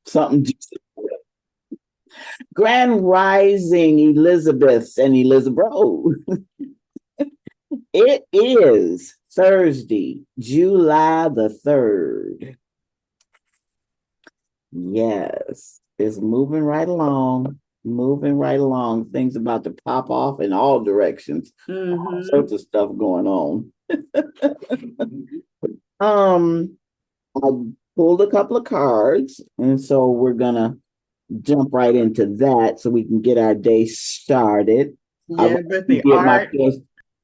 something. Grand Rising, Elizabeth and Elizabeth. Oh, it is Thursday, July the 3rd. Yes, it's moving right along. Things about to pop off in all directions. All sorts of stuff going on. um, I pulled a couple of cards, and so we're gonna jump right into that so we can get our day started. Yeah, but the Get my first.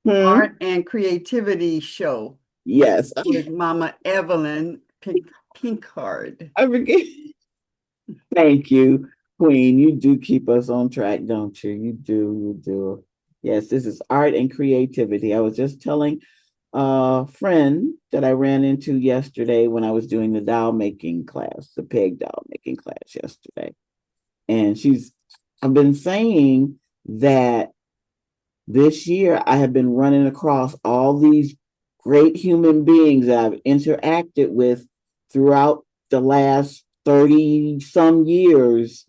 art and creativity show Yes, with Mama Evelyn Pinkard. I forget. Thank you, Queen. You do keep us on track, don't you? You do. Yes, this is art and creativity. I was just telling a friend that I ran into yesterday when I was doing the doll making class, the peg doll making class yesterday. And I've been saying that this year I have been running across all these great human beings that I've interacted with throughout the last 30 some years,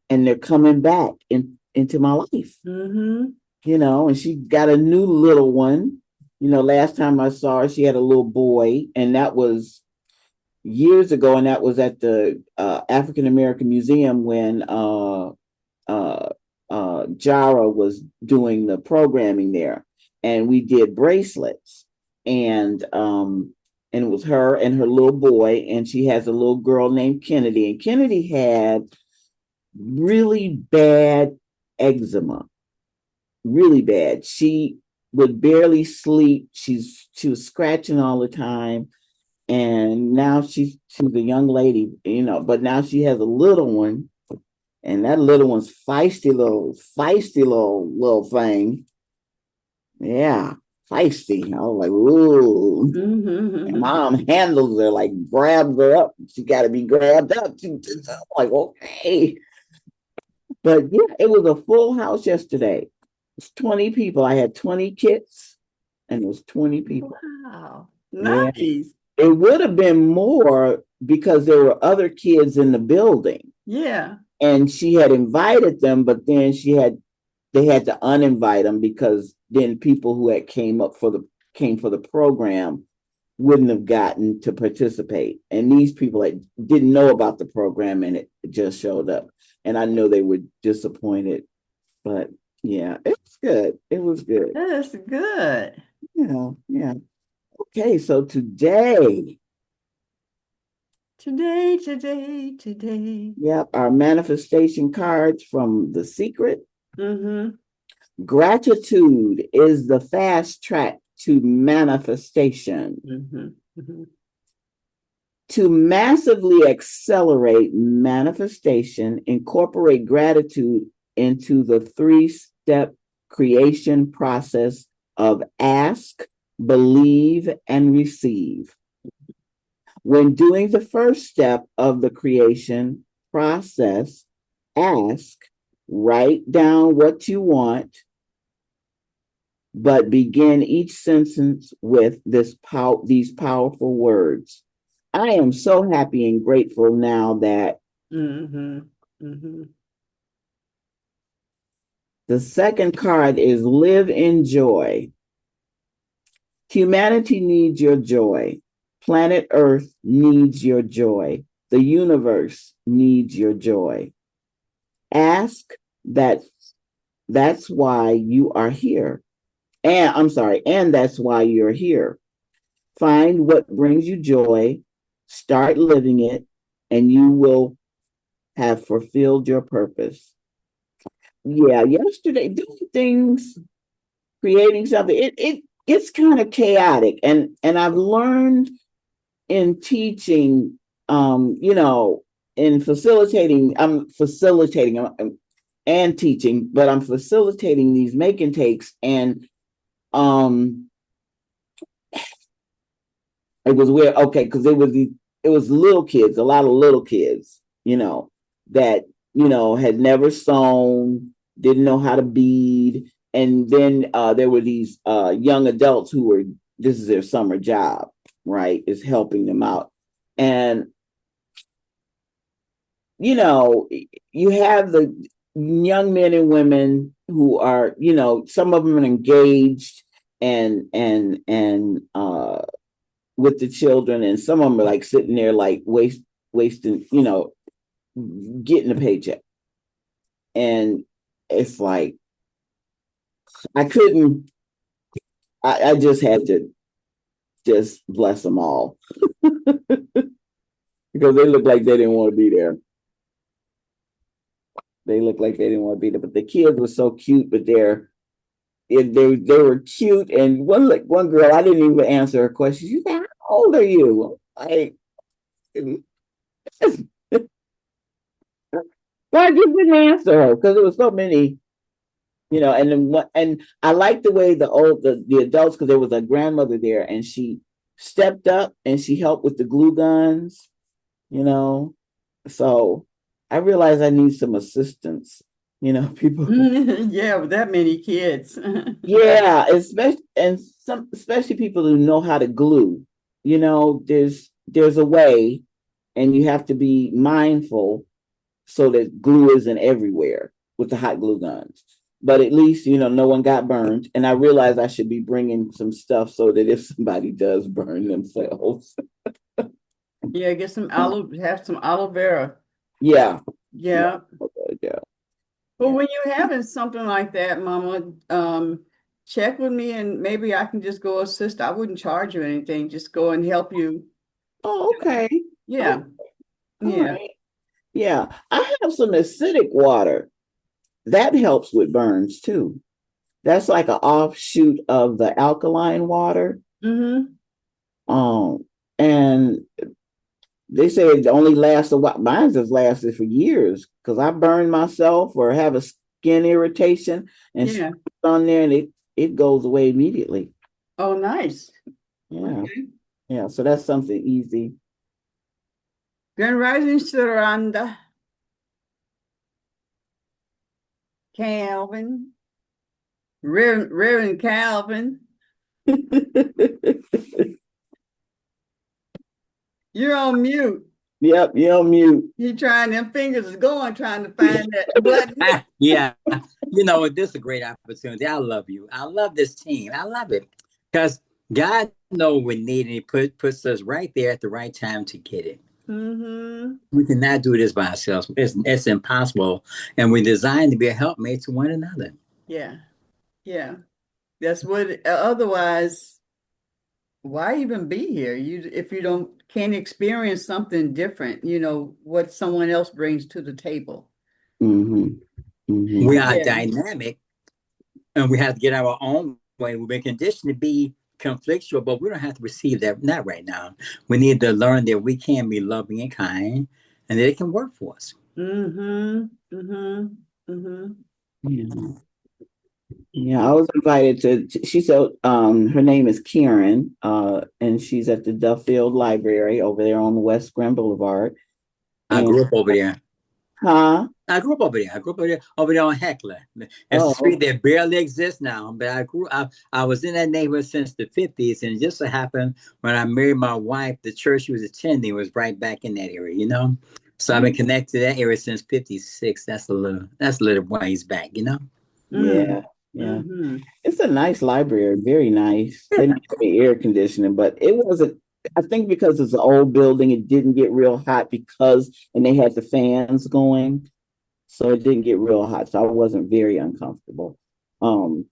and they're coming back into my life. And she got a new little one. Last time I saw her, she had a little boy, and that was years ago, and that was at the African American Museum when Jara was doing the programming there, and we did bracelets, and it was her and her little boy, and she has a little girl named Kennedy, and Kennedy had really bad eczema, really bad. She would barely sleep. She was scratching all the time, and now she's a young lady, but now she has a little one. And that little one's feisty little thing. Yeah, feisty. I was like, ooh. And mom handles her, like grabs her up. She got to be grabbed up. I'm like, okay. But yeah, it was a full house yesterday. It was 20 people. I had 20 kids, and it was 20 people. Wow, nice. Yeah. It would have been more because there were other kids in the building. Yeah. And she had invited them, but then they had to uninvite them because then people who had came for the program wouldn't have gotten to participate. And these people didn't know about the program, and it just showed up. And I know they were disappointed, but yeah, it was good. It was good. That's good. Yeah. Okay, so today. Yep, our manifestation cards from The Secret. Gratitude is the fast track to manifestation. To massively accelerate manifestation, incorporate gratitude into the 3-step creation process of ask, believe, and receive. When doing the first step of the creation process, ask, write down what you want, but begin each sentence with these powerful words. I am so happy and grateful now that the second card is live in joy. Humanity needs your joy. Planet Earth needs your joy. The universe needs your joy. Ask that's why you are here. And that's why you're here. Find what brings you joy, start living it, and you will have fulfilled your purpose. Yeah, yesterday, doing things, creating something, it gets kind of chaotic. And I've learned in teaching, in facilitating, I'm facilitating and teaching, but I'm facilitating these make and takes. And it was weird, okay, because it was little kids, a lot of little kids, that, had never sewn, didn't know how to bead. And then there were these young adults this is their summer job, right? Is helping them out. And you have the young men and women who are, some of them are engaged and with the children, and some of them are like sitting there like wasting, getting a paycheck. And it's like I couldn't I just had to just bless them all because they look like they didn't want to be there. They look like they didn't want to be there, but the kids were so cute. But they were cute, and one girl, I didn't even answer her question. She said, "How old are you?" Like, but I just didn't answer her because there was so many, and I liked the way the adults, because there was a grandmother there, and she stepped up and she helped with the glue guns, you know. So I realized I need some assistance, people. Yeah, with that many kids. Yeah, especially people who know how to glue. There's a way, and you have to be mindful so that glue isn't everywhere with the hot glue guns. But at least, no one got burned. And I realized I should be bringing some stuff so that if somebody does burn themselves. Yeah, have some aloe vera. Yeah. Yeah. Yeah. Well, Yeah. when you're having something like that, Mama, check with me and maybe I can just go assist. I wouldn't charge you anything, just go and help you. Oh, okay. Yeah. Oh, all Yeah. right. Yeah. I have some acidic water. That helps with burns too. That's like an offshoot of the alkaline water. Mm-hmm. Um, and they say it only lasts a while. Mine has lasted for years because I burn myself or have a skin irritation and Yeah. on there, and it goes away immediately. Oh, nice. Yeah. Okay. Yeah. So that's something easy. Grand Rising Suranda, Calvin, Reverend Calvin. You're on mute. Yep, you're on mute. You trying, them fingers is going, trying to find that button. Yeah, this is a great opportunity. I love you. I love this team. I love it because God knows we need, and He puts us right there at the right time to get it. Mm-hmm. We cannot do this by ourselves. It's impossible, and we're designed to be a helpmate to one another. Yeah. Yeah. That's what, otherwise, why even be here? If you can't experience something different, what someone else brings to the table. Mm-hmm. We Mm-hmm. are Yeah. dynamic, and we have to get our own way. We've been conditioned to be conflictual, but we don't have to receive that. Not right now. We need to learn that we can be loving and kind, and that it can work for us. Mm-hmm. Mm-hmm. Mm-hmm. Yeah. Yeah, I was invited she said her name is Karen, and she's at the Duffield Library over there on West Grand Boulevard. I And grew up over there. huh? I grew up over there. I grew up over there on Heckler. It's a street Oh, that barely exists now, but I was in that neighborhood since the 50s, and it just so happened when I married my wife, the church she was attending was right back in that area. So I've been connected to that area since 56. That's a little ways back. yeah, yeah. Mm-hmm. It's a nice library, very nice. They didn't have any air conditioning, but it wasn't. I think because it's an old building, it didn't get real hot and they had the fans going, so it didn't get real hot. So I wasn't very uncomfortable. Um,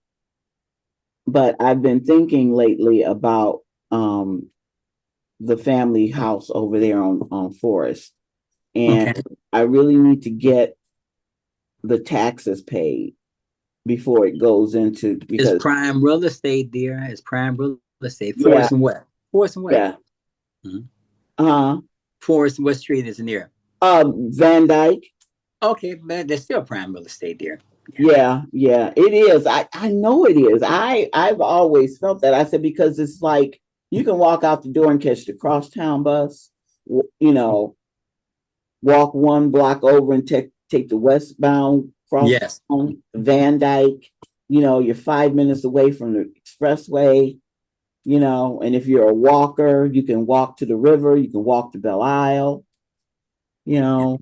but I've been thinking lately about the family house over there on Forest, Okay. and I really need to get the taxes paid before it goes into It's because prime real estate, dear. It's prime real estate. yeah, Forest and what? Forest and what? yeah, Mhm. uh-huh. Forest and what street is near? Van Dyke. Okay, but there's still prime real estate there. Yeah, yeah, it is. I know it is. I've always felt that. I said because it's like you can walk out the door and catch the crosstown bus, you know, walk one block over and take the westbound cross Yes. Van Dyke. You're 5 minutes away from the expressway. And if you're a walker, you can walk to the river. You can walk to Belle Isle.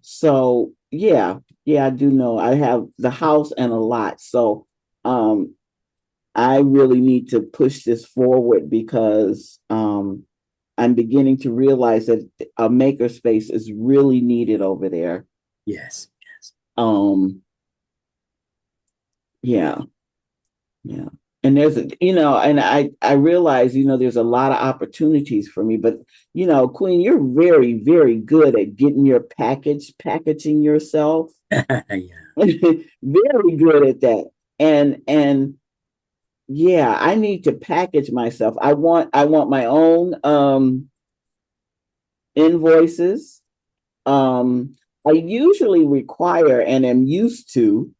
So yeah, I do know I have the house and a lot. So um I really need to push this forward because I'm beginning to realize that a maker space is really needed over there. Yes. Yes. Um yeah, yeah. And there's and I realize, there's a lot of opportunities for me, but Queen, you're very, very good at getting your packaging yourself. Yeah. Very good at that. And yeah, I need to package myself. I want my own invoices. I usually require and am used to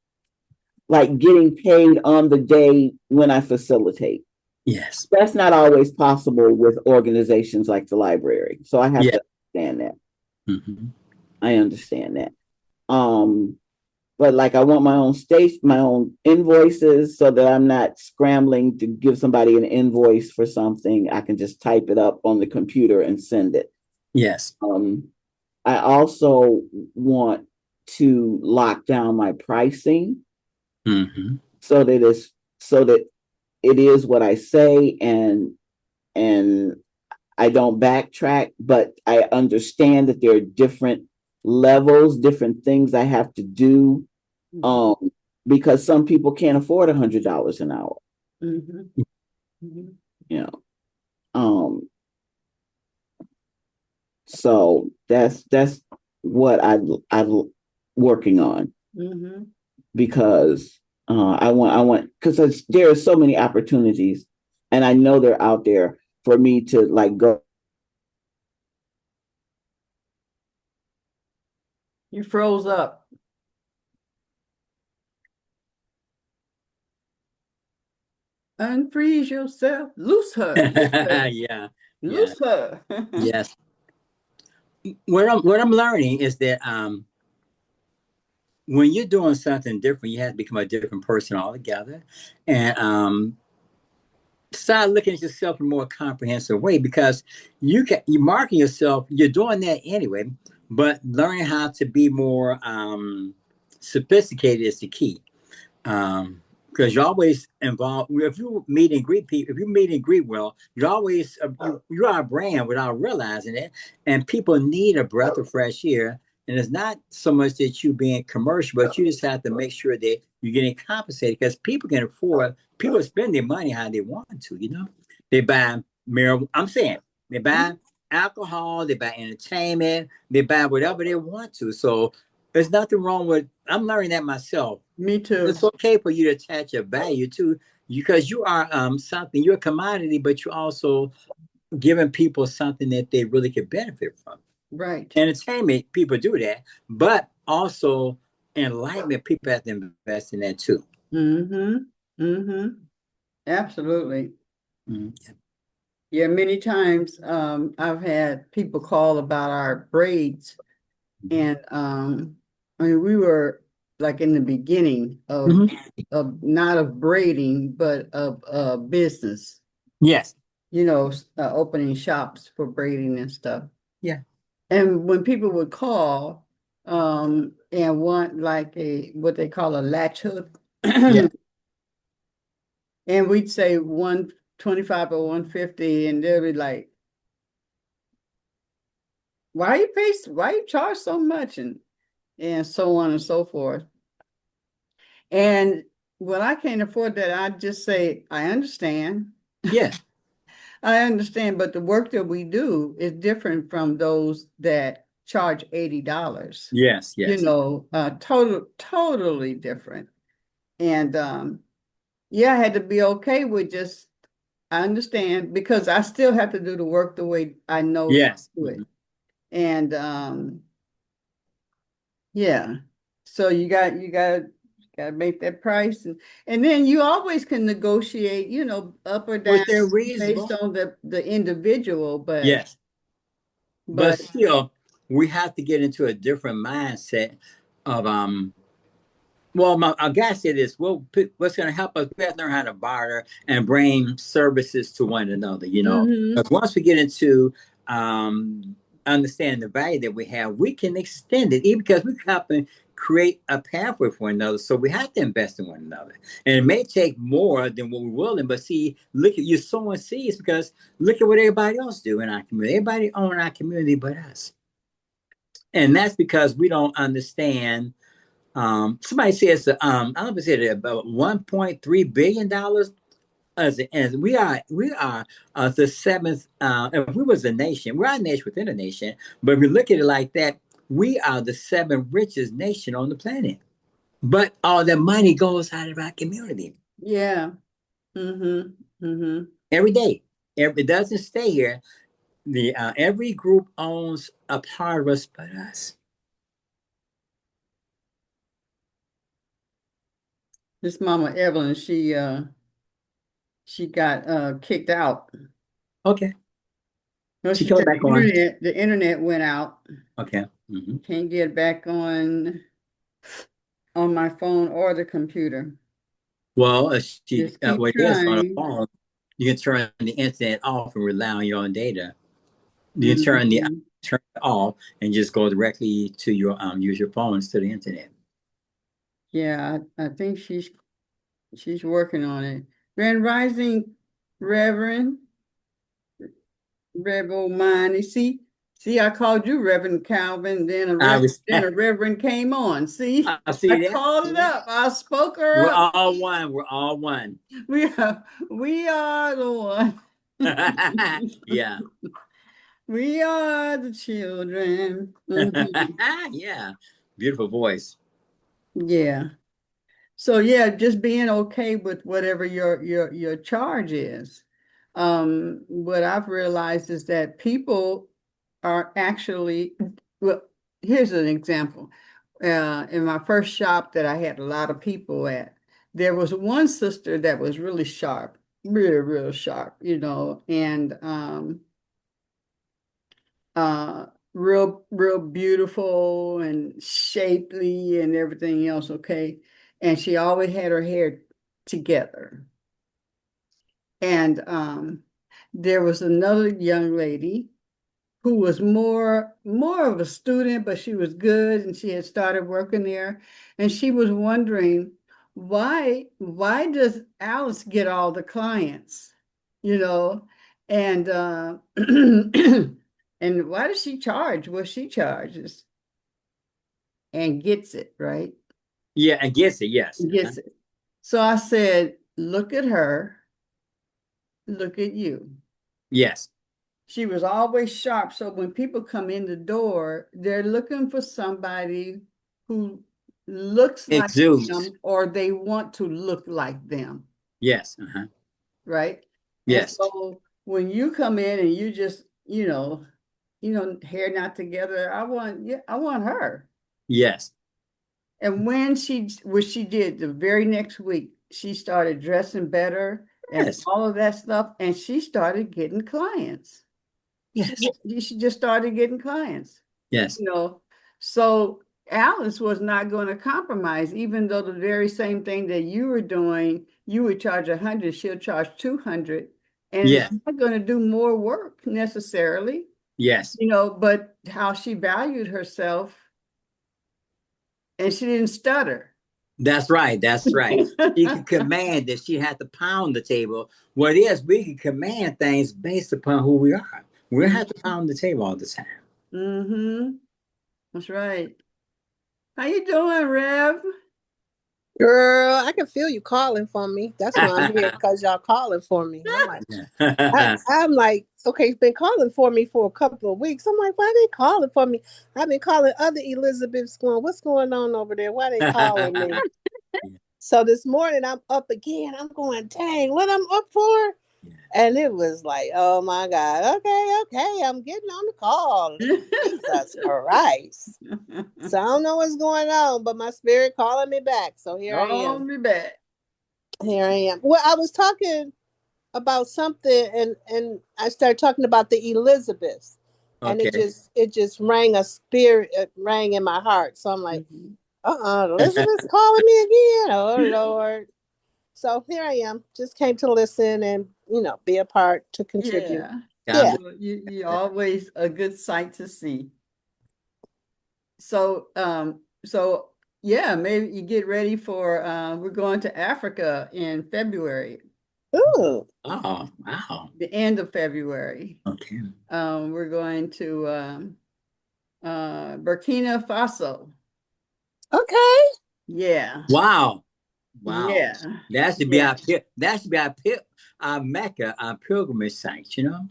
like getting paid on the day when I facilitate. Yes. That's not always possible with organizations like the library. So I have Yeah. to understand that. Mm-hmm. I understand that. Um, but like I want my own state, my own invoices so that I'm not scrambling to give somebody an invoice for something. I can just type it up on the computer and send it. Yes. I also want to lock down my pricing Mm-hmm. so that it is what I say, and I don't backtrack, but I understand that there are different levels, different things I have to do, um, because some people can't afford $100 an hour. Mm-hmm. Mm-hmm. You know, um, so that's what I'm working on Mm-hmm. because I want because there are so many opportunities, and I know they're out there for me to like go. You froze up. Unfreeze yourself. Loose her. Loose her. Yeah. Yeah. Loose her. Yes. What I'm learning is that when you're doing something different, you have to become a different person altogether, and start looking at yourself in a more comprehensive way because you marking yourself. You're doing that anyway, but learning how to be more sophisticated is the key. Because you're always involved. If you meet and greet people, if you meet and greet well, you're always you are a brand without realizing it, and people need a breath of fresh air. And it's not so much that you being commercial, but you just have to make sure that you're getting compensated because people can afford. People spend their money how they want to. They buy marijuana. I'm saying they buy alcohol, they buy entertainment, they buy whatever they want to. So there's nothing wrong with. I'm learning that myself. Me too. It's okay for you to attach a value to because you are something. You're a commodity, but you're also giving people something that they really could benefit from. Right. Entertainment, people do that, but also enlightenment, people have to invest in that too. Mm-hmm. Mm-hmm. Absolutely. Mm-hmm. Yeah, many times I've had people call about our braids, and I mean we were like in the beginning Mm-hmm. of not of braiding, but of business, Yes. opening shops for braiding and stuff. Yeah. And when people would call and want like what they call a latch hook, Yeah. and we'd say 125 or 150, and they'll be like, why you charge so much? And so on and so forth. And when I can't afford that, I just say, I understand. Yeah. I understand, but the work that we do is different from those that charge $80. Yes. Yes. Totally different. And yeah, I had to be okay with just I understand because I still have to do the work the way I know to Yes. do Mm-hmm. it. And yeah. So you got to make that price, and then you always can negotiate, up or down Within based reasonable. on the individual, but Yes. But but still, we have to get into a different mindset of well, our guy said this. Well, what's going to help us? We have to learn how to barter and bring services to one another. mhm, Because once we get into um, understand the value that we have, we can extend it, even because we can help and create a pathway for one another. So we have to invest in one another. And it may take more than what we're willing, but see, look at, you're sowing seeds because look at what everybody else do in our community. Everybody own our community but us. And that's because we don't understand. Somebody says, I don't know if it said about $1.3 billion. As we are the seventh. If we was a nation, we're a nation within a nation. But if we look at it like that, we are the seventh richest nation on the planet. But all the money goes out of our community. Yeah. Mm-hmm. Mm-hmm. Every day. It doesn't stay here. The every group owns a part of us but us. This Mama Evelyn, she got kicked out. Okay. No, She she goes said back on. the internet went out. Okay. Mm-hmm. Can't get back on my phone or the computer. Well, Just keep yes, on a trying. phone, you can turn the internet off and rely on your own data. You can Mm-hmm. turn it off and just go directly to your use your phones to the internet. Yeah, I think she's working on it. Grand Rising, Reverend Mine. See, I called you Reverend Calvin, then then a Reverend came on. See, I see I that. called it up. I spoke her We're up. all one. We're all one. We are the one. Yeah. We are the children. Mhm. Yeah. Beautiful voice. Yeah. So yeah, just being okay with whatever your charge is. What I've realized is that people are actually, well, here's an example. In my first shop that I had a lot of people at, there was one sister that was really sharp, really, real sharp, and real beautiful and shapely and everything else, okay? And she always had her hair together. And there was another young lady who was more of a student, but she was good and she had started working there. And she was wondering why does Alice get all the clients, you know? And and why does she charge what she charges and gets it, right? Yeah, I guess it. Yes. Gets it. So I said, look at her, look at you. Yes. She was always sharp. So when people come in the door, they're looking for somebody who looks like Exudes. them or they want to look like them. Yes. Right. And Yes. so when you come in and you just, hair not together, I want her. Yes. And when what she did the very next week, she started dressing better and Yes. all of that stuff. And she started getting clients. Yes. She just started getting clients. Yes. So Alice was not going to compromise, even though the very same thing that you were doing, you would charge 100, she'll charge 200, and Yeah. it's not going to do more work necessarily, Yes. but how she valued herself, and she didn't stutter. That's right. That's right. She could command that she had to pound the table. What is, we can command things based upon who we are. We don't have to pound the table all the time. Mm-hmm. That's right. How you doing, Rev? Girl, I can feel you calling for me. That's why I'm here, because y'all calling for me. I'm like, okay, it's been calling for me for a couple of weeks. I'm like, why they calling for me? I've been calling other Elizabeths going, what's going on over there? Why they calling me? So this morning I'm up again. I'm going, dang, what I'm up for? And it was like, oh my God, okay, I'm getting on the call. Jesus Christ. So I don't know what's going on, but my spirit calling me back. So here I am. Me back. Here I am. Well, I was talking about something and I started talking about the Elizabeths. And it just rang a spirit, it rang in my heart. So I'm like, Elizabeth's calling me again. Oh Lord. So here I am. Just came to listen and, be a part to contribute. God So you always a good sight to see. So yeah, maybe you get ready for we're going to Africa in February, Ooh. Oh, wow. the end of February. Okay. We're going to Burkina Faso. Okay. Yeah. Wow. Wow. Yeah. That should be Yeah. our Mecca, our pilgrimage site, you know?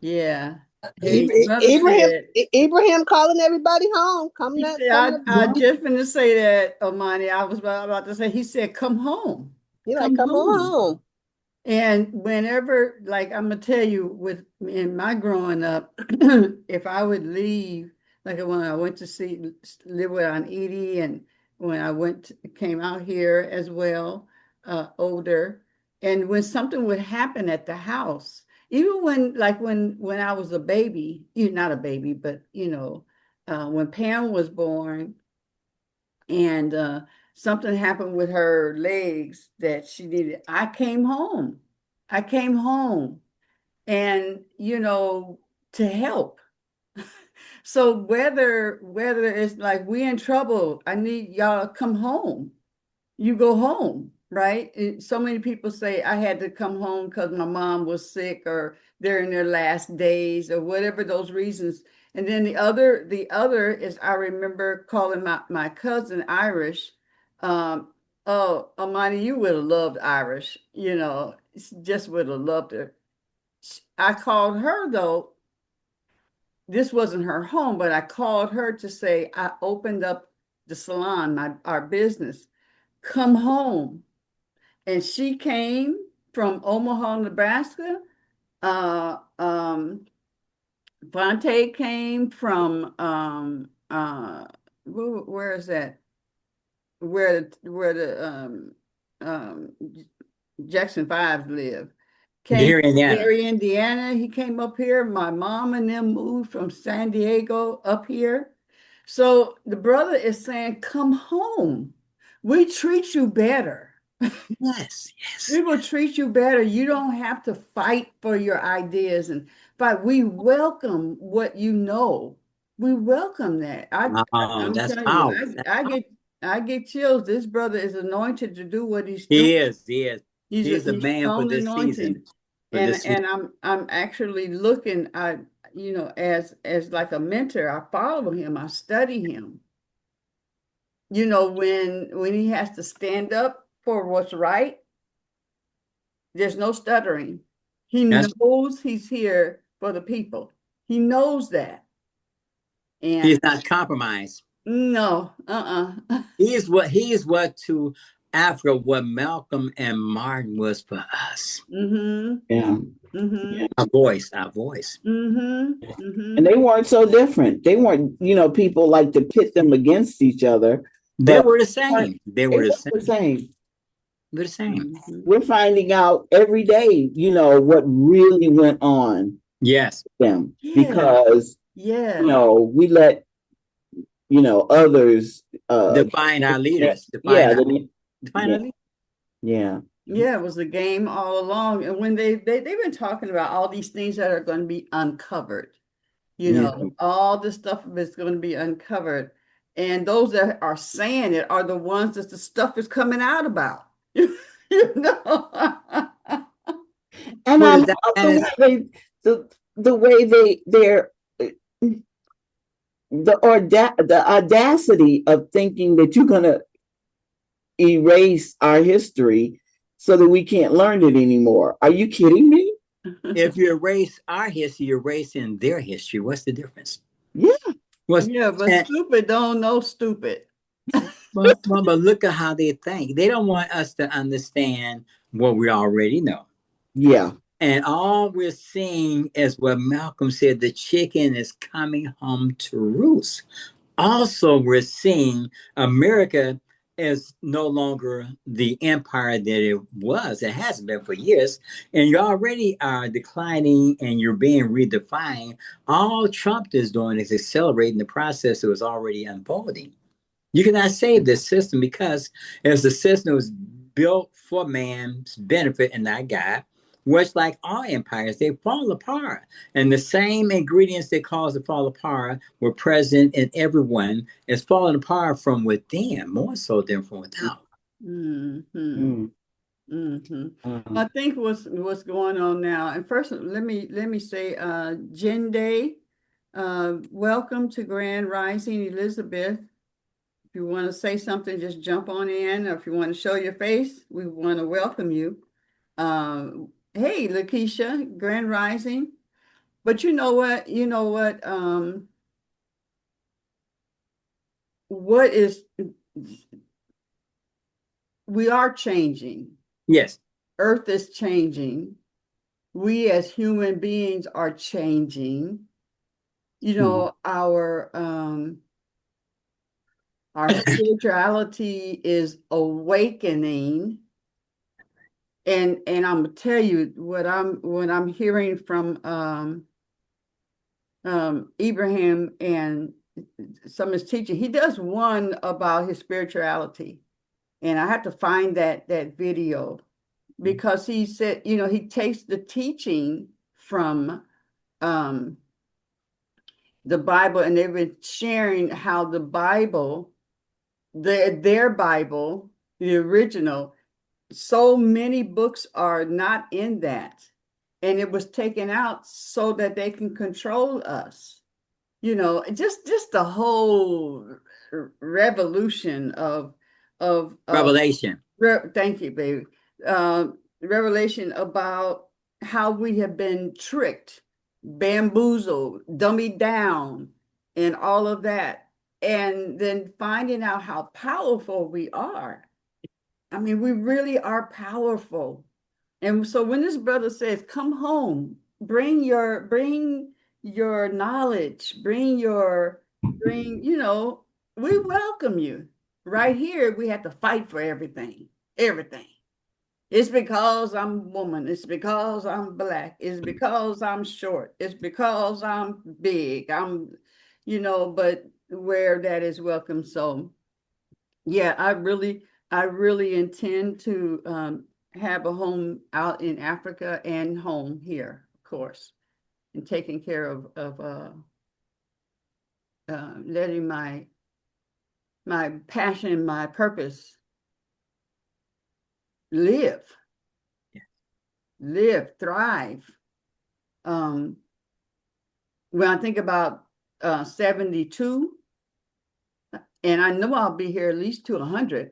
Yeah. Hey, brother Abraham, said, Abraham calling everybody home. Come he that, said, come I that. just finna say that, Omani. I was about to say, he said, come home. You like, Come come on home. home. And whenever, like, I'm gonna tell you, with in my growing up, if I would leave, like when I went to live with Aunt Edie, and when came out here as well, older, and when something would happen at the house, even when I was a baby, you not a baby, but when Pam was born, and something happened with her legs that she needed. I came home. I came home and to help. So whether it's like we in trouble, I need y'all to come home. You go home, right? So many people say I had to come home because my mom was sick or they're in their last days or whatever those reasons. And then the other is I remember calling my cousin Irish. Oh, Amani, you would have loved Irish, just would have loved her. I called her though. This wasn't her home, but I called her to say I opened up the salon, our business. Come home. And she came from Omaha, Nebraska. Uh, um, Vontae came from where is that? Where the um, Jackson Fives live. Came Gary, from Indiana. Gary, Indiana. He came up here. My mom and them moved from San Diego up here. So the brother is saying, come home. We treat you better. Yes, yes. We will treat you better. You don't have to fight for your ideas, but we welcome what you know. We welcome that. Oh, I'm that's telling you, powerful. I get chills. This brother is anointed to do what he's doing. He is, he is. He's a He's man for stone this anointed. season. For And this season. I'm actually looking at, as like a mentor. I follow him, I study him. When he has to stand up for what's right, there's no stuttering. He That's knows he's here for the people. He knows that. he's And not compromised. no, He is what to Africa what Malcolm and Martin was for us. Mm-hmm. Yeah. Mm-hmm. Yeah. Our voice, our voice. Mm-hmm. And Mm-hmm. they weren't so different. They weren't, people like to pit them against each other, They but were the same. They they were the were same. the same. They're the same. Mm-hmm. We're finding out every day, what really went on Yes. with them Yeah. because, Yes. we let, others, Define our leaders. yeah, Define yeah, our leaders. yeah. Yeah, it was a game all along. And when they've been talking about all these things that are going to be uncovered, Yeah. all the stuff is going to be uncovered. And those that are saying it are the ones that the stuff is coming out about. You know? And Well, I the love dynamics, the way they're the audacity of thinking that you're gonna erase our history so that we can't learn it anymore. Are you kidding me? if you erase our history, you're erasing their history. What's the difference? Yeah. What's Yeah, but and, stupid don't know stupid. but look at how they think. They don't want us to understand what we already know. Yeah. And all we're seeing is what Malcolm said, the chicken is coming home to roost. Also, we're seeing America is no longer the empire that it was. It has been for years. And you already are declining and you're being redefined. All Trump is doing is accelerating the process that was already unfolding. You cannot save this system because as the system was built for man's benefit and not God, much like all empires, they fall apart. And the same ingredients that cause to fall apart were present in everyone. It's falling apart from within, more so than from without. Mm-hmm. Mm-hmm. I Mm. think what's going on now. And first, let me say, Jinde, welcome to Grand Rising, Elizabeth. If you want to say something, just jump on in. Or if you want to show your face, we want to welcome you. Hey, Lakeisha, Grand Rising. But you know what? What is we are changing. Yes. Earth is changing. We as human beings are changing. You know, our spirituality is awakening. And I'm gonna tell you what I'm hearing from Ibrahim and some of his teaching. He does one about his spirituality, and I have to find that video because he said, you know, he takes the teaching from the Bible, and they've been sharing how the Bible, their Bible, the original, so many books are not in that, and it was taken out so that they can control us. You know, just the whole revolution of Revelation. thank you, baby. Uh, Revelation about how we have been tricked, bamboozled, dummied down, and all of that. And then finding out how powerful we are. I mean, we really are powerful. And so when this brother says, come home, bring your knowledge, you know, we welcome you. Right here, we have to fight for everything. Everything. It's because I'm a woman. It's because I'm black. It's because I'm short. It's because I'm big. But where that is welcome. So yeah, I really intend to have a home out in Africa and home here, of course, and taking care of letting my passion, my purpose live, thrive. Um, when I think about 72, and I know I'll be here at least to 100,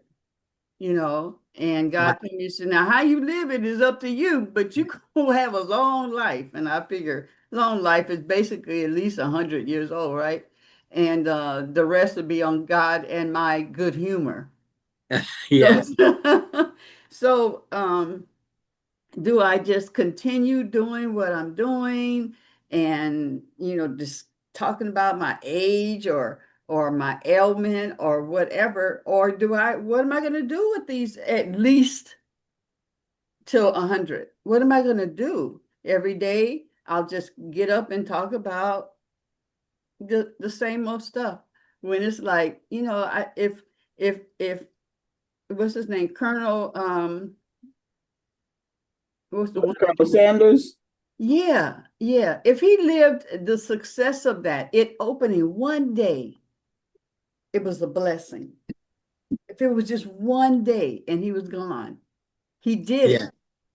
you know, and God told me, said, now how you live it is up to you, but you will have a long life. And I figure long life is basically at least 100 years old, right? And the rest will be on God and my good humor. Yes. So do I just continue doing what I'm doing and, you know, just talking about my age or my ailment or whatever, or what am I going to do with these at least till 100? What am I going to do every day? I'll just get up and talk about the same old stuff when it's like, you know, if what's his name, Colonel what's the one? Colonel Sanders. Yeah. If he lived the success of that, it opening one day, it was a blessing. If it was just one day and he was gone, he did it.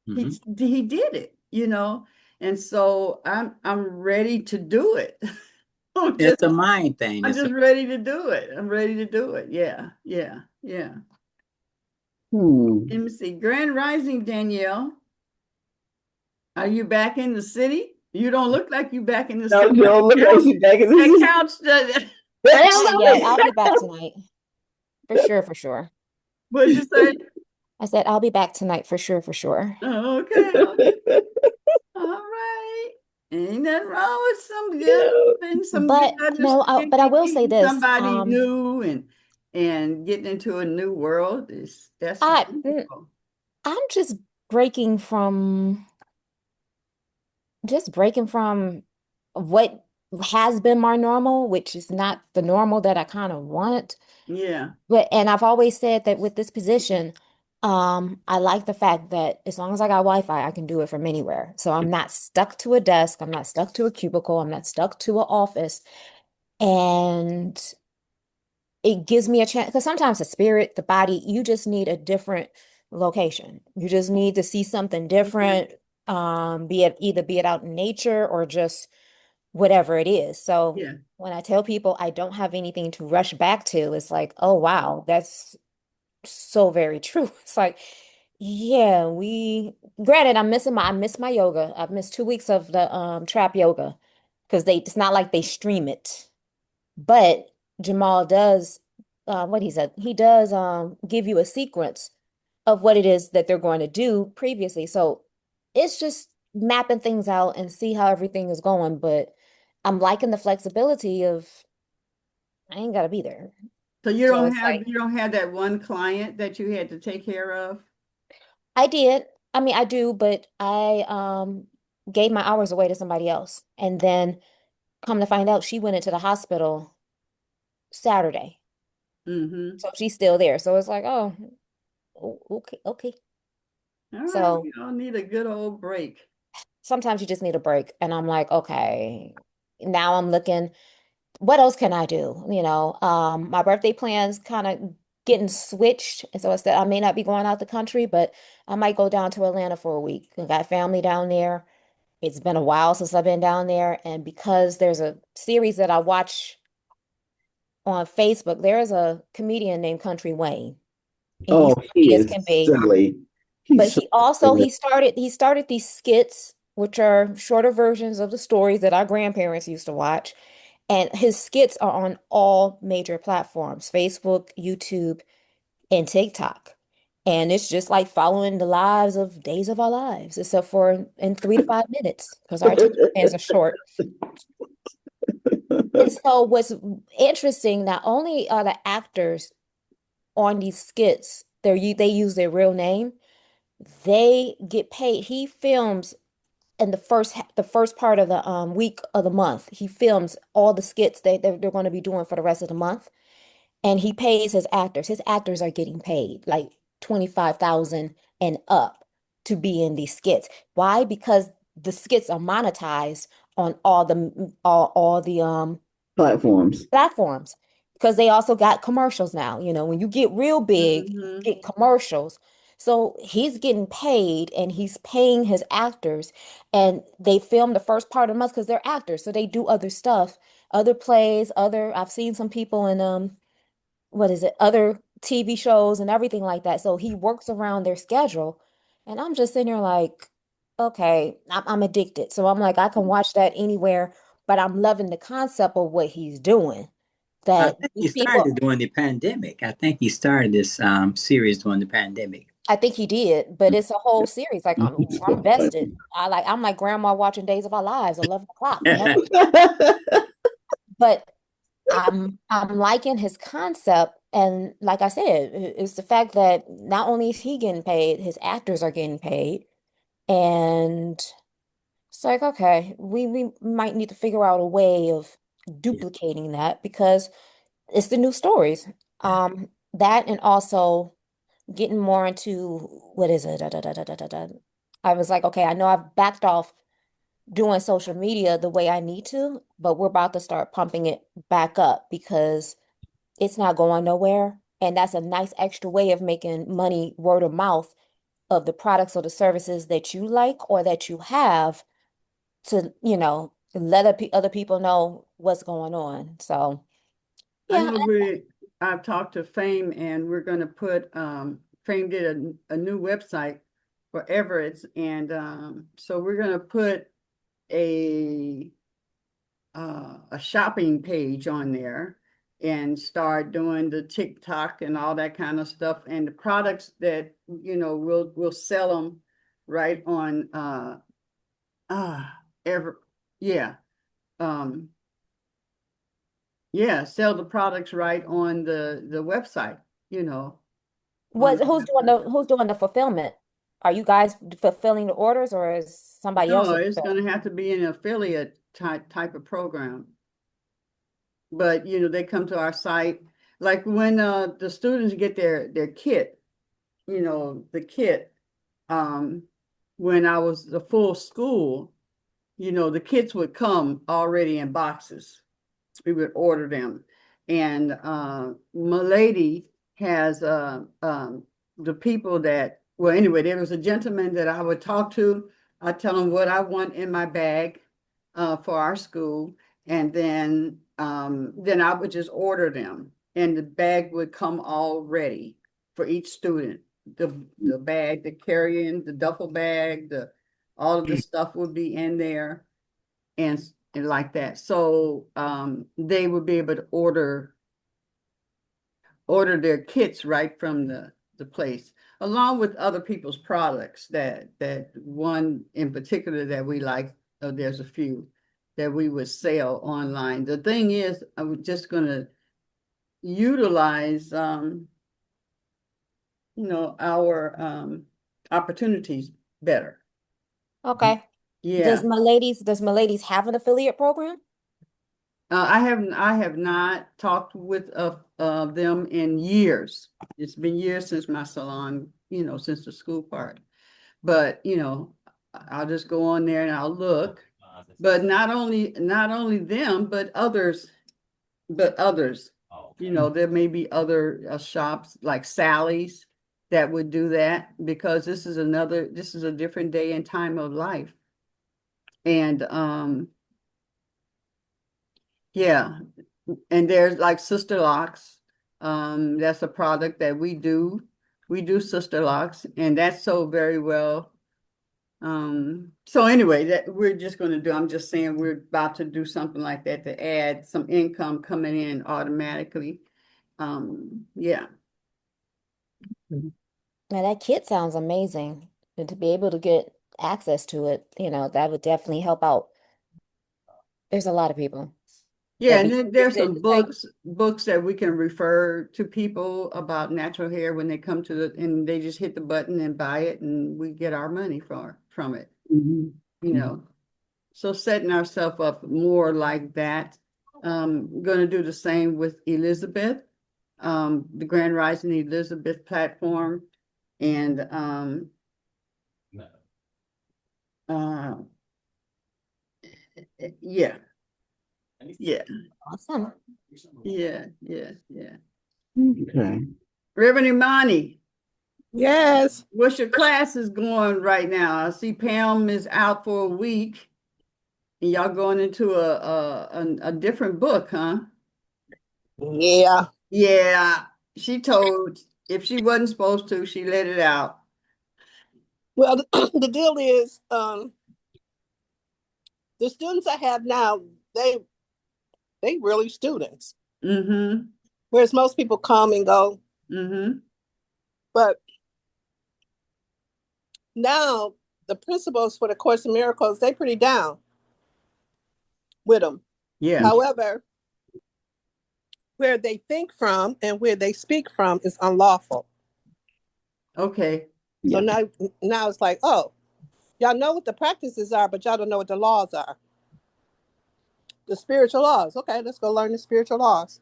Yeah. He did it, you know. And so I'm ready to do it. It's a mind thing. I'm just ready to do it. I'm ready to do it. Yeah. Let me see. Grand Rising, Danielle. Are you back in the city? You don't look like you back in the No, city. you don't look like she's back in the That city. couch. Not yet. I'll be back tonight. For sure. What'd you say? I said I'll be back tonight for sure. Oh, okay. All right. Ain't nothing wrong with some good and some But good no, but I will say this. somebody new and getting into a new world that's wonderful. I'm just breaking from what has been my normal, which is not the normal that I kind of want. Yeah. And I've always said that with this position, I like the fact that as long as I got Wi-Fi, I can do it from anywhere. So I'm not stuck to a desk, I'm not stuck to a cubicle, I'm not stuck to an office. And it gives me a chance because sometimes the spirit, the body, you just need a different location. You just need to see something different, be it out in nature or just whatever it is. So Yeah. when I tell people I don't have anything to rush back to, it's like, oh wow, that's so very true. It's like, yeah, granted, I miss my yoga. I've missed 2 weeks of the trap yoga because it's not like they stream it. But Jamal does what he said. He does give you a sequence of what it is that they're going to do previously. So it's just mapping things out and see how everything is going. But I'm liking the flexibility of I ain't gotta be there. So So it's like you don't have that one client that you had to take care of? I did. I mean, I do, but I gave my hours away to somebody else. And then come to find out she went into the hospital Saturday. Mm-hmm. So she's still there. So it's like, oh, okay, okay. All right, So we all need a good old break. sometimes you just need a break. And I'm like, okay, now I'm looking, what else can I do? My birthday plans kind of getting switched. And so instead, I may not be going out the country, but I might go down to Atlanta for a week. I got family down there. It's been a while since I've been down there. And because there's a series that I watch on Facebook, there is a comedian named Country Wayne, and he's Oh, he funny as is can be. silly. But He's so he also silly. he started these skits, which are shorter versions of the stories that our grandparents used to watch. And his skits are on all major platforms, Facebook, YouTube, and TikTok. And it's just like following the lives of Days of Our Lives, except for in 3 to 5 minutes, because our attention spans are short. And so what's interesting, not only are the actors on these skits, they use their real name, they get paid. He films in the first part of the week of the month. He films all the skits they're going to be doing for the rest of the month. And he pays his actors. His actors are getting paid like 25,000 and up to be in these skits. Why? Because the skits are monetized on all the Platforms. platforms because they also got commercials now. When you get real big, you Mm-hmm. get commercials. So he's getting paid and he's paying his actors, and they film the first part of the month because they're actors. So they do other stuff, other plays, I've seen some people in what is it, other TV shows and everything like that. So he works around their schedule. And I'm just sitting here like, okay, I'm addicted. So I'm like, I can watch that anywhere, but I'm loving the concept of what he's doing. I That think he these started people, during the pandemic. I think he started this series during the pandemic. I think he did, but it's a whole series. Like I'm vested. I'm like grandma watching Days of Our Lives, 11 o'clock, whenever. But I'm liking his concept, and like I said, it's the fact that not only is he getting paid, his actors are getting paid, and it's like okay, we might need to figure out a way of Yeah, duplicating that because it's the new stories. yeah. That and also getting more into what is it? I was like, okay, I know I've backed off doing social media the way I need to, but we're about to start pumping it back up because it's not going nowhere. And that's a nice extra way of making money word of mouth of the products or the services that you like or that you have to, let other people know what's going on. So, I yeah. know I've talked to Fame and we're going to put, Fame did a new website for Everett's. And so we're going to put a, a shopping page on there and start doing the TikTok and all that kind of stuff. And the products that, we'll sell them right on, ever, yeah. Um, yeah, sell the products right on the website, on the website. Who's doing the fulfillment? Are you guys fulfilling the orders or is somebody else No, it's fulfilling? going to have to be an affiliate type of program. But they come to our site like when the students get their kit, the kit, when I was the full school, the kits would come already in boxes. We would order them. And my lady has the people that, well, anyway, there was a gentleman that I would talk to. I tell him what I want in my bag for our school, and then I would just order them, and the bag would come all ready for each student. The bag, the carrying, the duffel bag, all of the stuff would be in there, and like that. So they would be able to order their kits right from the place, along with other people's products that one in particular that we like. There's a few that we would sell online. The thing is, I was just going to utilize our opportunities better. Okay. Yeah. Does my ladies have an affiliate program? I have not talked with them in years. It's been years since my salon, since the school part. But I'll just go on there and I'll look. But not only them, but others. There may be other shops like Sally's that would do that, because this is a different day and time of life. And yeah, and there's like Sister Locks. That's a product that we do. We do Sister Locks, and that's sold very well. So anyway, that we're just going to do, I'm just saying we're about to do something like that to add some income coming in automatically. Yeah. Now that kit sounds amazing. And to be able to get access to it, that would definitely help out. There's a lot of people Yeah, that and be then there's interested some in the same. books that we can refer to people about natural hair when they come and they just hit the button and buy it, and we get our money from it. Mhm. So setting ourselves up more like that. Going to do the same with Elizabeth, the Grand Rising Elizabeth platform, and yeah, yeah, Awesome. yeah. Okay. Reverend Imani, Yes. what's your classes going right now? I see Pam is out for a week, and y'all going into a different book, huh? Yeah. Yeah, she told, if she wasn't supposed to, she let it out. Well, the deal is, the students I have now, they really students. Mm-hmm. Whereas most people come and go. Mm-hmm. But now the principles for the Course in Miracles, they pretty down with them. Yeah. However, where they think from and where they speak from is unlawful. Okay. So Yeah. now it's like, oh, y'all know what the practices are, but y'all don't know what the laws are. The spiritual laws. Okay, let's go learn the spiritual laws.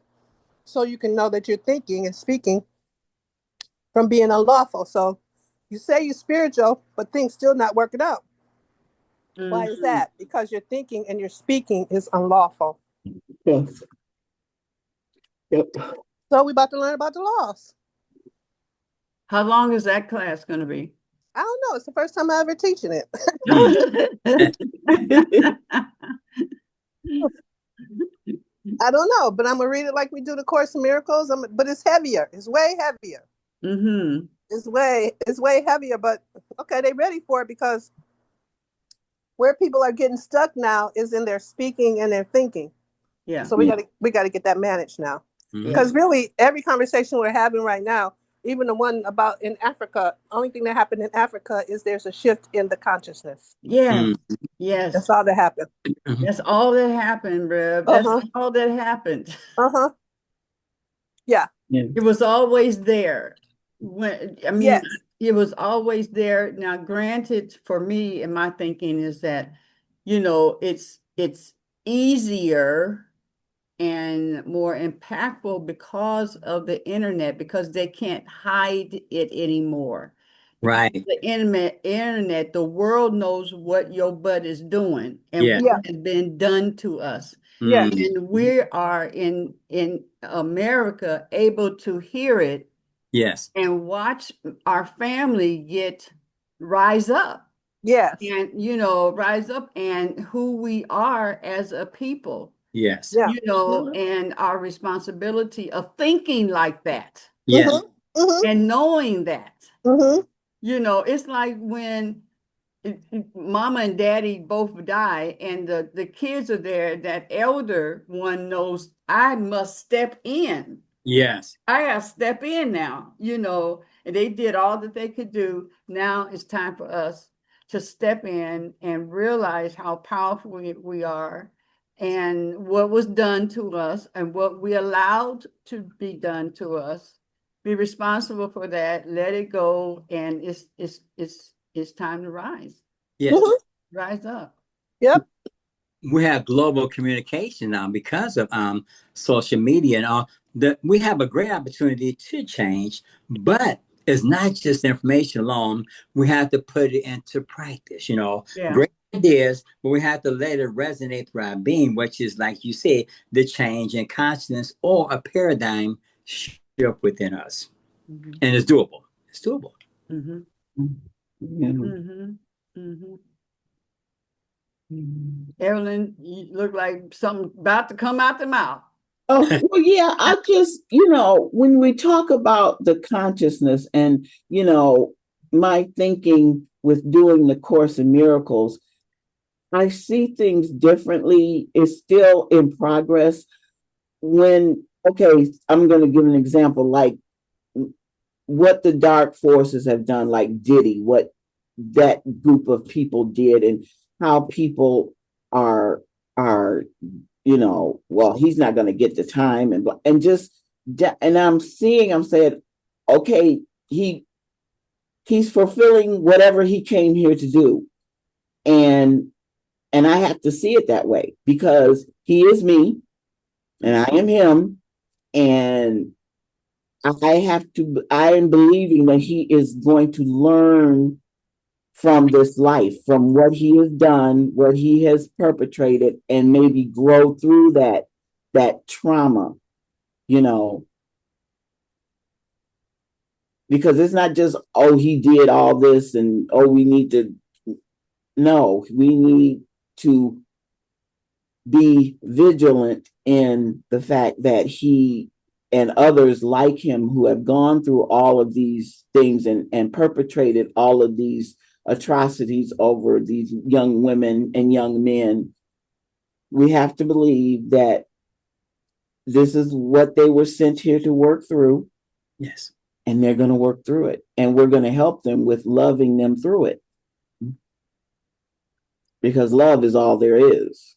So you can know that you're thinking and speaking from being unlawful. So you say you're spiritual, but things still not working out. Why is that? Because your thinking and your speaking is unlawful. Yes. Yep. So we about to learn about the laws. How long is that class going to be? I don't know. It's the first time I ever teaching it. I don't know, but I'm gonna read it like we do the Course in Miracles. But it's heavier. It's way heavier. Mm-hmm. It's way heavier. But okay, they ready for it, because where people are getting stuck now is in their speaking and their thinking. Yeah. So we gotta get that managed now. Mhm. Because really, every conversation we're having right now, even the one about in Africa, only thing that happened in Africa is there's a shift in the consciousness. Yes. Mhm. Yes. That's all that happened. That's all that happened, Reb. That's Uh-huh. all that happened. Uh-huh. Yeah. Yeah. It was always there. Yes. It was always there. Now, granted, for me and my thinking is that, it's easier and more impactful because of the internet, because they can't hide it anymore. Right. The internet, the world knows what your butt is doing and Yeah. what has been done to us. Yes. And we are in America able to hear it Yes. and watch our family rise up. Yes. And, rise up and who we are as a people. Yes. Yeah. And our responsibility of thinking like that Yes. and knowing that. Mm-hmm. It's like when mama and daddy both die and the kids are there, that elder one knows I must step in. Yes. I gotta step in now, and they did all that they could do. Now it's time for us to step in and realize how powerful we are and what was done to us and what we allowed to be done to us. Be responsible for that, let it go, and it's time to rise. Yes. Rise up. Yep. We have global communication now because of social media and all. That we have a great opportunity to change, but it's not just information alone. We have to put it into practice. Yeah. Great ideas, but we have to let it resonate through our being, which is, like you said, the change in consciousness or a paradigm shift within us. Mhm. And it's doable. It's doable. Mhm. Yeah. Mhm. Mhm. Evelyn, you look like something about to come out the mouth. Oh, well, yeah, I just, when we talk about the consciousness and, my thinking with doing the Course in Miracles, I see things differently. It's still in progress. Okay, I'm going to give an example, like what the dark forces have done, like Diddy, what that group of people did, and how people are well, he's not going to get the time, and just and I'm saying, okay, he's fulfilling whatever he came here to do, and I have to see it that way because he is me and I am him, and I am believing that he is going to learn from this life, from what he has done, what he has perpetrated, and maybe grow through that trauma, because it's not just, oh, he did all this and oh, we need to be vigilant in the fact that he and others like him who have gone through all of these things and perpetrated all of these atrocities over these young women and young men. We have to believe that this is what they were sent here to work through. Yes. And they're going to work through it. And we're going to help them with loving them through it. Because love is all there is.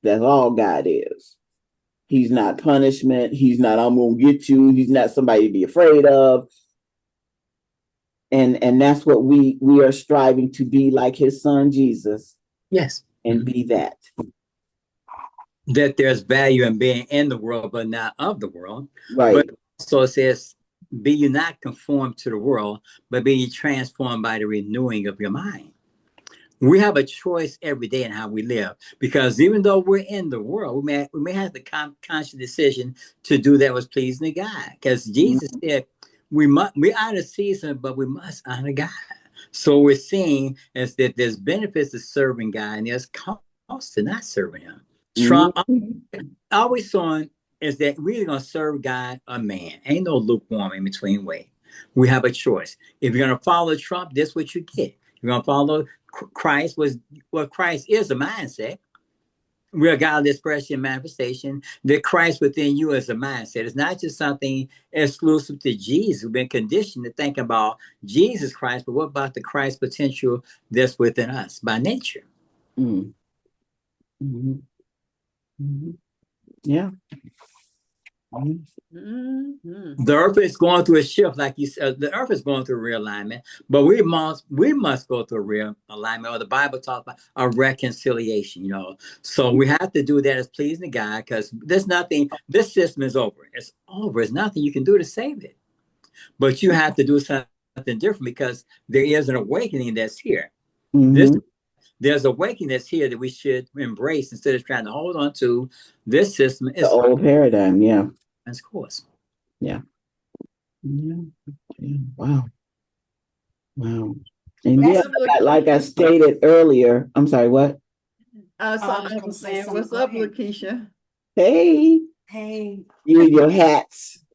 That's all God is. He's not punishment. He's not, I'm going to get you. He's not somebody to be afraid of. And that's what we are striving to be, like his son, Jesus. Yes. And be that. That there's value in being in the world, but not of the world. Right. But so it says, be you not conformed to the world, but be ye transformed by the renewing of your mind. We have a choice every day in how we live, because even though we're in the world, we may have the conscious decision to do that was pleasing to God. Because Jesus said, we honor Caesar, but we must honor God. So we're seeing is that there's benefits to serving God and there's costs to not serving him. Trump always saying is that we're either going to serve God or man. Ain't no lukewarm in between way. We have a choice. If you're going to follow Trump, this is what you get. You're going to follow Christ. Christ is a mindset. We're godly expression manifestation. That Christ within you is a mindset. It's not just something exclusive to Jesus. We've been conditioned to think about Jesus Christ, but what about the Christ potential that's within us by nature? Mm-hmm. Mm-hmm. Yeah. Mhm. The earth is going through a shift, like you said. The earth is going through a realignment, but we must go through a real alignment. Or the Bible talks about a reconciliation. So we have to do that as pleasing to God, because there's nothing. This system is over. It's over. There's nothing you can do to save it. But you have to do something different, because there is an awakening that's here. Mm-hmm. There's awakening that's here that we should embrace instead of trying to hold on to. This system The is old paradigm, yeah. its course. Yeah. Yeah. Yeah. Wow. Wow. And yeah, like I stated earlier, I'm sorry, what? I Oh, I was was gonna say saying, something. what's Go up, ahead. Lakeisha? Hey, Hey, you and your hats.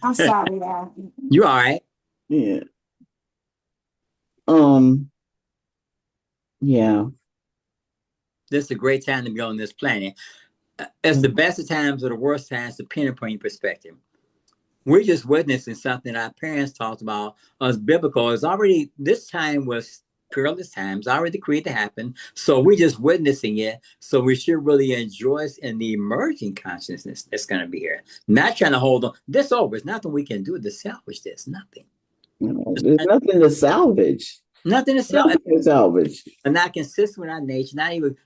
I'm sorry, y'all. You all right? Yeah. Yeah. This is a great time to be on this planet. It's the best of times or the worst times, depending upon your perspective. We're just witnessing something our parents talked about as biblical. It's already, this time was perilous times, already created to happen. So we're just witnessing it. So we should really enjoy it in the emerging consciousness that's going to be here. Not trying to hold on. This over. There's nothing we can do to salvage this. Nothing. There's nothing to salvage. Nothing to salvage. Nothing to salvage. And not consistent with our nature. Not even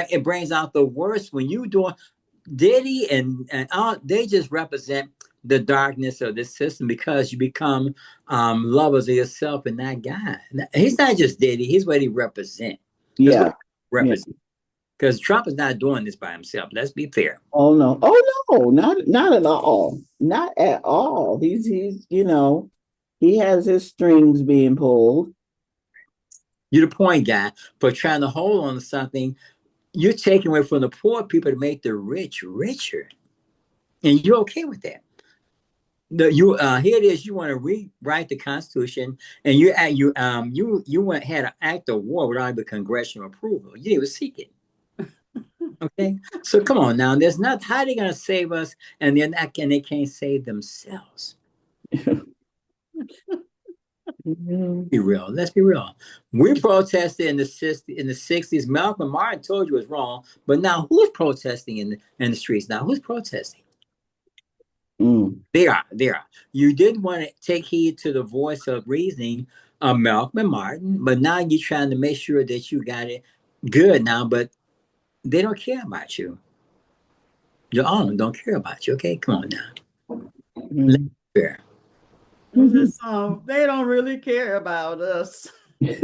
it brings out the worst when you doing Diddy and all. They just represent the darkness of this system, because you become lovers of yourself and not God. He's not just Diddy. He's what he represents. Yeah. Represent. Because Trump is not doing this by himself. Let's be fair. Oh no. Oh no. Not at all. Not at all. He's he has his strings being pulled. You're the point guy for trying to hold on to something. You're taking away from the poor people to make the rich richer, and you're okay with that. Here it is. You want to rewrite the Constitution, and you had an act of war without the congressional approval. You didn't even seek it. Okay, so come on now. There's not how are they going to save us, and they're not, and they can't save themselves. Be real. Let's be real. We protested in the 60s. Malcolm Martin told you it was wrong, but now who's protesting in the streets now? Who's protesting? They are. You didn't want to take heed to the voice of reasoning of Malcolm and Martin, but now you're trying to make sure that you got it good now, but they don't care about you. Your own don't care about you. Okay, come on now. Let's be fair. So they don't really care about us. Do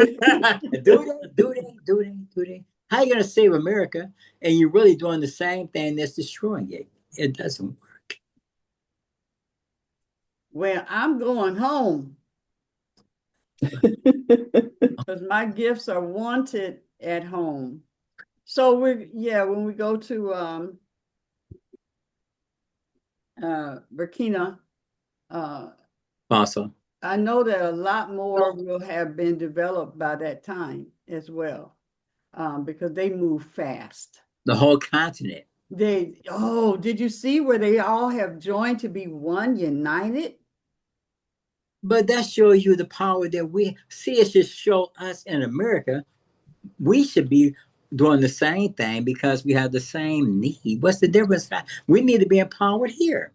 they? How are you going to save America and you're really doing the same thing that's destroying it? It doesn't work. Well, I'm going home because my gifts are wanted at home. So when we go to Burkina Awesome. I know that a lot more will have been developed by that time as well, because they move fast. The whole continent. Did you see where they all have joined to be one, united? But that shows you the power that we see. It should show us in America, we should be doing the same thing because we have the same need. What's the difference? We need to be empowered here.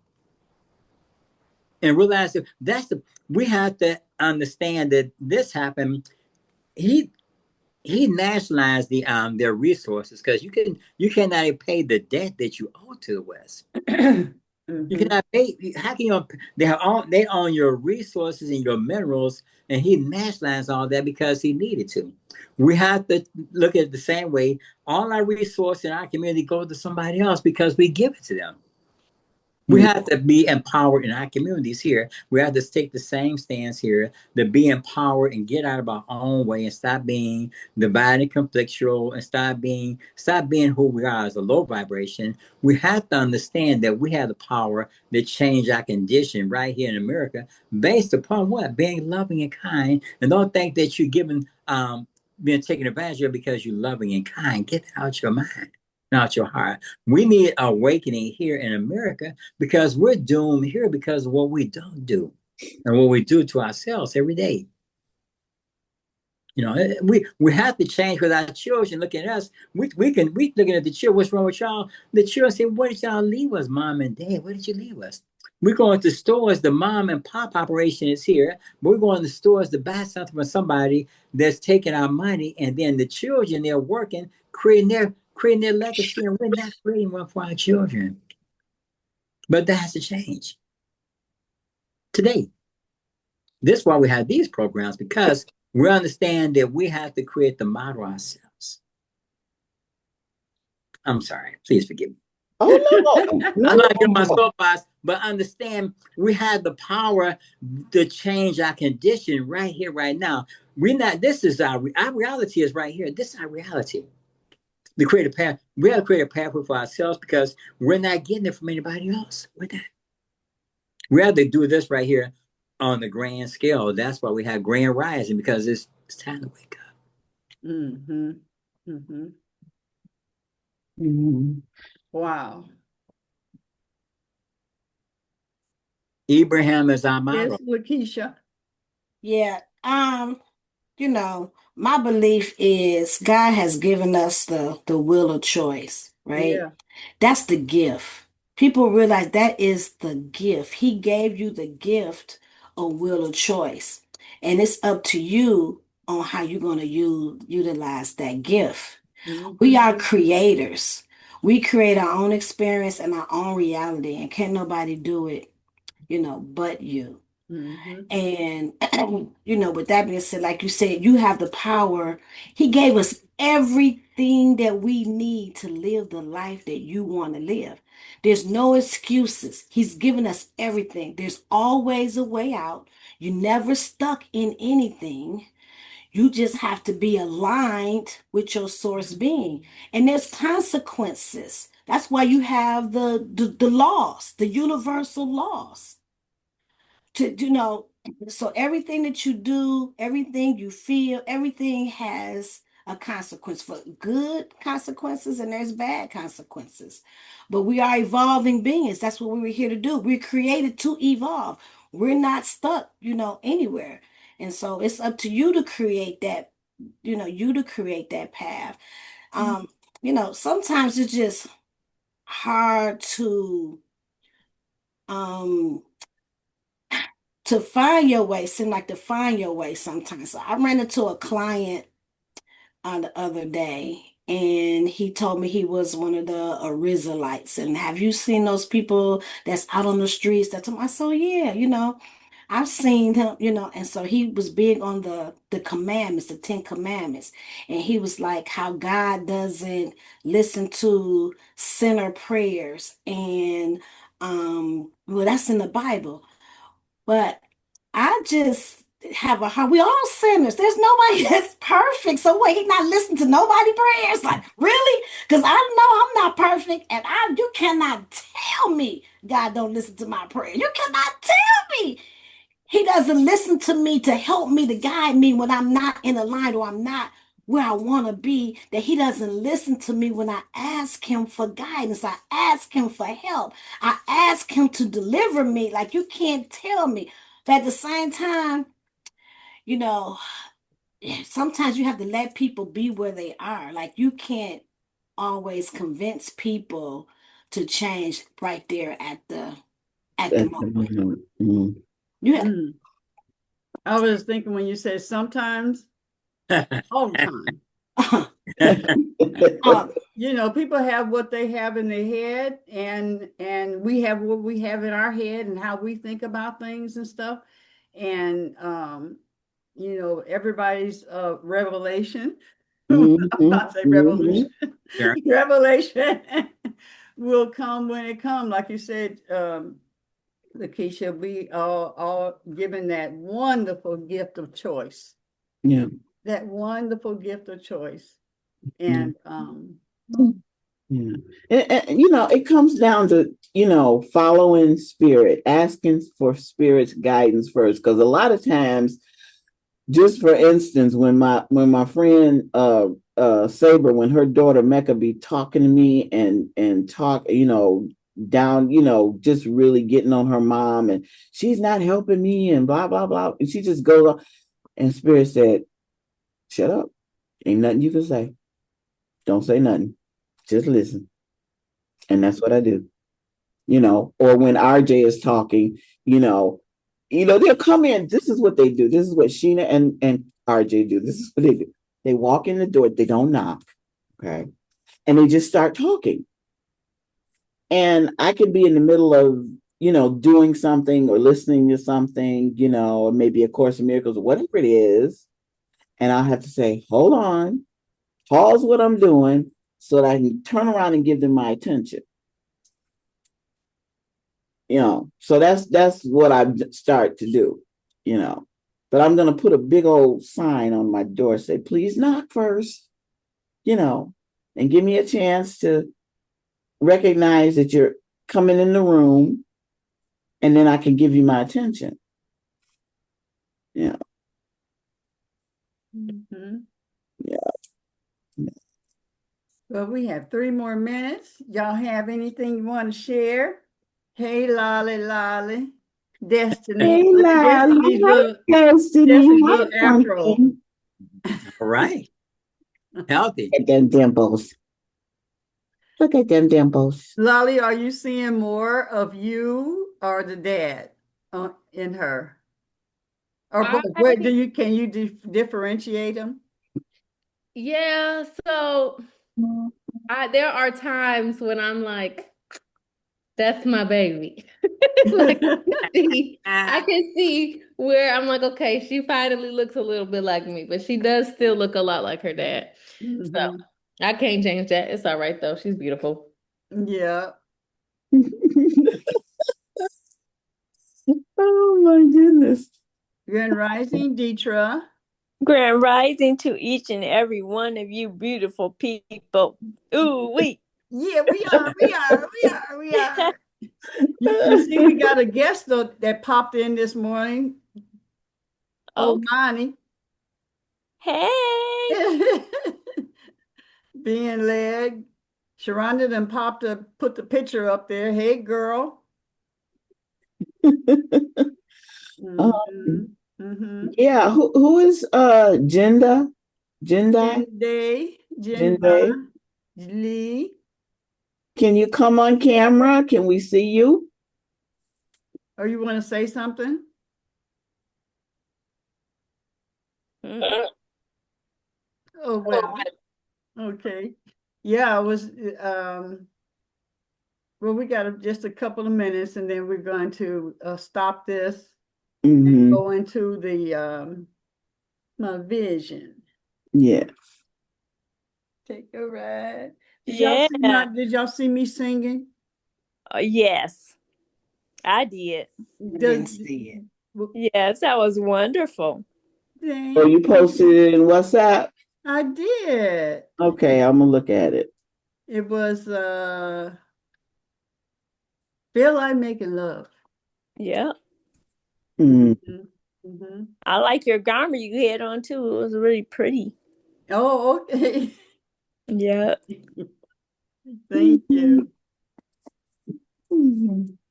And realize that we have to understand that this happened. He nationalized their resources, because you cannot pay the debt that you owe to the West. You cannot pay. How can they own your resources and your minerals, and he nationalized all that because he needed to. We have to look at it the same way. All our resources in our community go to somebody else because we give it to them. We have to be empowered in our communities here. We have to take the same stance here to be empowered and get out of our own way and stop being divided, conflictual, and stop being who we are as a low vibration. We have to understand that we have the power to change our condition right here in America based upon what? Being loving and kind. And don't think that you're being taken advantage of because you're loving and kind. Get that out your mind. Not your heart. We need awakening here in America because we're doomed here because of what we don't do and what we do to ourselves every day. We have to change with our children. Looking at us, we looking at the children. What's wrong with y'all? The children say, "What did y'all leave us, mom and dad? What did you leave us?" We're going to stores. The mom and pop operation is here. We're going to stores to buy something from somebody that's taking our money, and then the children, they're working, creating their legacy, and we're not creating one for our children. But that has to change today. This is why we have these programs, because we understand that we have to create the model ourselves. I'm sorry. Please forgive me. Oh no, I'm not getting my no. soapbox, but understand we have the power to change our condition right here, right now. We're not, this is our reality is right here. This is our reality. To create a path, we have to create a pathway for ourselves because we're not getting it from anybody else. We're not. We have to do this right here on the grand scale. That's why we have grand rising, because it's time to wake up. Mm-hmm. Mm-hmm. Mhm. Wow. Abraham is our Yes, model. Lakeisha. Yeah. You know, my belief is God has given us the will of choice, right? Yeah. That's the gift. People realize that is the gift. He gave you the gift of will of choice. And it's up to you on how you're going to utilize that gift. We are creators. We create our own experience and our own reality, and can't nobody do it, but you. Mm-hmm. And, with that being said, like you said, you have the power. He gave us everything that we need to live the life that you want to live. There's no excuses. He's given us everything. There's always a way out. You're never stuck in anything. You just have to be aligned with your source being. And there's consequences. That's why you have the laws, the universal laws. So everything that you do, everything you feel, everything has a consequence, for good consequences and there's bad consequences. But we are evolving beings. That's what we were here to do. We're created to evolve. We're not stuck, anywhere. And so it's up to you to create that, you to create that path. Sometimes it's just hard um to find your way, seem like to find your way sometimes. So I ran into a client the other day, and he told me he was one of the Israelites. And have you seen those people that's out on the streets? That I said, yeah, I've seen him, and so he was big on the commandments, the 10 commandments. And he was like how God doesn't listen to sinner prayers. And well, that's in the Bible. But I just have a heart. We all sinners. There's nobody that's perfect. So what? He not listening to nobody prayers? Like, really? Because I know I'm not perfect, and you cannot tell me God don't listen to my prayer. You cannot tell me He doesn't listen to me to help me, to guide me when I'm not in a line or I'm not where I want to be, that He doesn't listen to me when I ask Him for guidance. I ask Him for help. I ask Him to deliver me. Like, you can't tell me. But at the same time, you know, sometimes you have to let people be where they are. Like, you can't always convince people to change right there at the That's the moment. moment. Mhm. You have, Mm. I was thinking when you said sometimes, all the time. um, People have what they have in their head, and we have what we have in our head and how we think about things and stuff. And everybody's revelation. I'm Mhm, about to say revolution. mhm. Sure. Revelation will come when it comes. Like you said, Lakeisha, we all given that wonderful gift of choice. Yeah, That wonderful gift of choice. yeah, And yeah. And, it comes down to, following spirit, asking for spirit's guidance first. Because a lot of times, just for instance, when my friend Saber, when her daughter Mecca be talking to me and talk, down, just really getting on her mom, and she's not helping me and blah blah blah. And she just goes on, and spirit said, shut up. Ain't nothing you can say. Don't say nothing. Just listen. And that's what I do. or when RJ is talking, they'll come in. This is what they do. This is what Sheena and RJ do. This is what they do. They walk in the door, they don't knock, okay? And they just start talking. And I could be in the middle of, doing something or listening to something, maybe A Course in Miracles or whatever it is. And I'll have to say, hold on, pause what I'm doing so that I can turn around and give them my attention. So that's what I start to do, but I'm going to put a big old sign on my door, say, please knock first, and give me a chance to recognize that you're coming in the room, and then I can give you my attention. Mm-hmm. Yeah. Well, we have 3 more minutes. Y'all have anything you want to share? Hey, Lolly. Destiny. Hey, Destiny's little, Destiny, Destiny's little afro. All right. Healthy. Look at them dimples. Look at them dimples. Lolly, are you seeing more of you or the dad in her? Or both? What can you differentiate them? Yeah, so there are times when I'm like, that's my baby. Like, I can see where I'm like, okay, she finally looks a little bit like me, but she does still look a lot like her dad. So I can't change that. It's all right though. She's beautiful. Yeah. Oh my goodness. Grand Rising, Deetra. Grand Rising to each and every one of you beautiful people. Ooh, wee. Yeah, we are. You see, we got a guest that popped in this morning. Oh, Monty. Hey. Being led. Sharonda done put the picture up there. Hey, girl. Yeah, who is Jinda? Jinda? Jinda. Lee. Can you come on camera? Can we see you? Or you want to say something? Oh, well. Okay. Yeah, I was well, we got just a couple of minutes and then we're going to stop this and go into the my vision. Yeah. Take a ride. Did y'all see me singing? Yes, I did. Yes, Yes, that was wonderful. Oh, you posted it in WhatsApp? I did. Okay, I'm gonna look at it. It was Feel Like Making Love. Yeah. Mm-hmm. I like your garment you had on too. It was really pretty. Oh, okay. Yeah. Thank you.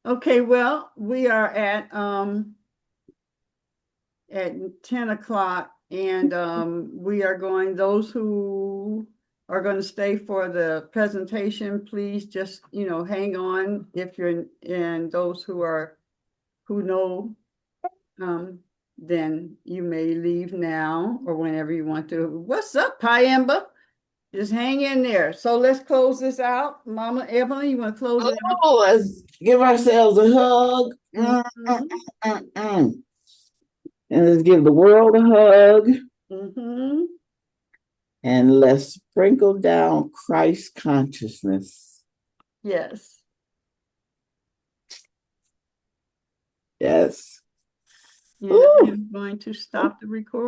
Okay, well, we are at 10 o'clock and we are going, those who are going to stay for the presentation, please just, hang on if you're, and those who know, then you may leave now or whenever you want to. What's up, Piamba? Just hang in there. So let's close this out. Mama Evelyn, you want to close it out? Oh, let's give ourselves a hug. And let's give the world a hug. And let's sprinkle down Christ consciousness. Yes. Yes. Yeah, I'm going to stop the recording.